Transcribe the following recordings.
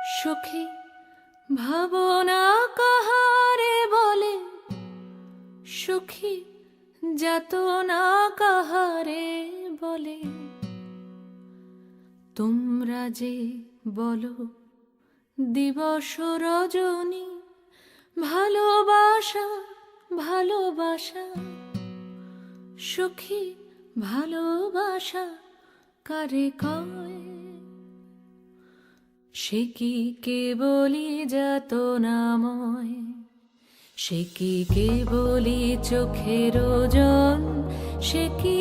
সখী ভাবনা কাহারে বলে, সখী যাতনা কাহারে বলে। তোমরা যে বলো দিবস রজনী, ভালোবাসা ভালোবাসা। সখী ভালোবাসা কারে কয়? সে কি কেবলি যাতনাময়, সে কি কেবলি চোখের ওজন, সে কি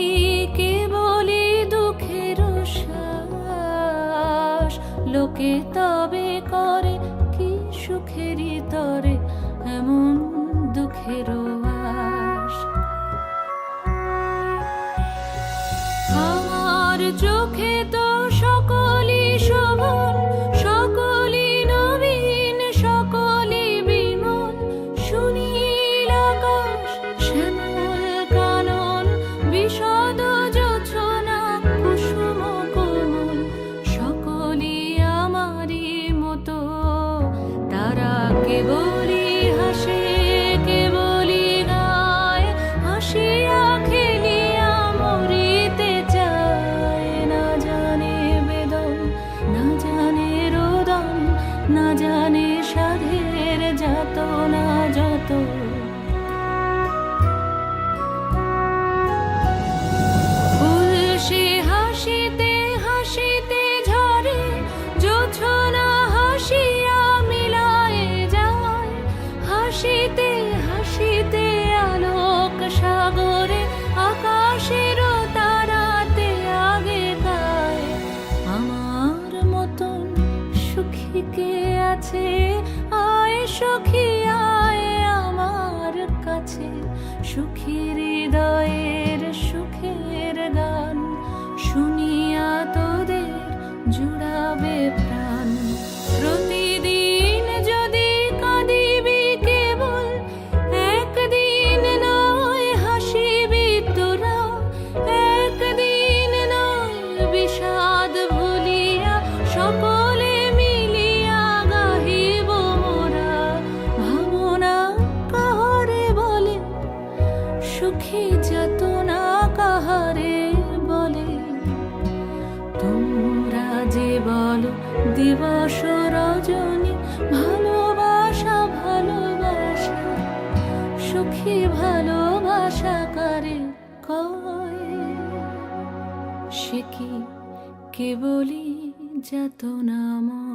কেবলি দুঃখের শ্বাস। লোকে তবে করে কি সুখেরই তরে এমন দুঃখের আশ। আমার চোখে তো সকলই শোভন, সকলই নবীন, সকলই বিমল। সুনীল আকাশ, শ্যামল কানন, বিশদ জোছনা, কুসুম কোমল। সকলই আমারই মতো, তারা কেবলই হাসে, কেবলই গায়। হাসিয়া খেলিয়া মরিতে চায়, না জানে বেদন, না জানে রোদন, না জানে সাধের যাতনা যত। ফুল সে হাসিতে হাসিতে ঝরে, জোছনা হাসিয়া মিলায়ে যায়। হাসিতে হাসিতে আলোক সাগরে, আকাশের তারাতে আগে গায়। আমার মতন সুখী কে আছে? আয় সখী আয় আমার কাছে। সুখী হৃদয়ের সুখের গান শুনিয়া তোদের জুড়াবে প্রাণ। প্রতিদিন যদি কাঁদিবি কেবল, একদিন নয় হাসিবি তোরা। একদিন নয় বিষাদ ভুলিয়া, সকলে মিলিয়া গাহিব মোরা। ভাবনা কাহারে বলে, সুখী যাতনা কাহারে বলে। তোমরা যে বলো দিবস রজনী, ভালোবাসা ভালোবাসা। সুখী ভালোবাসা কারে কয়? সে কি কেবলি যাতনাময়।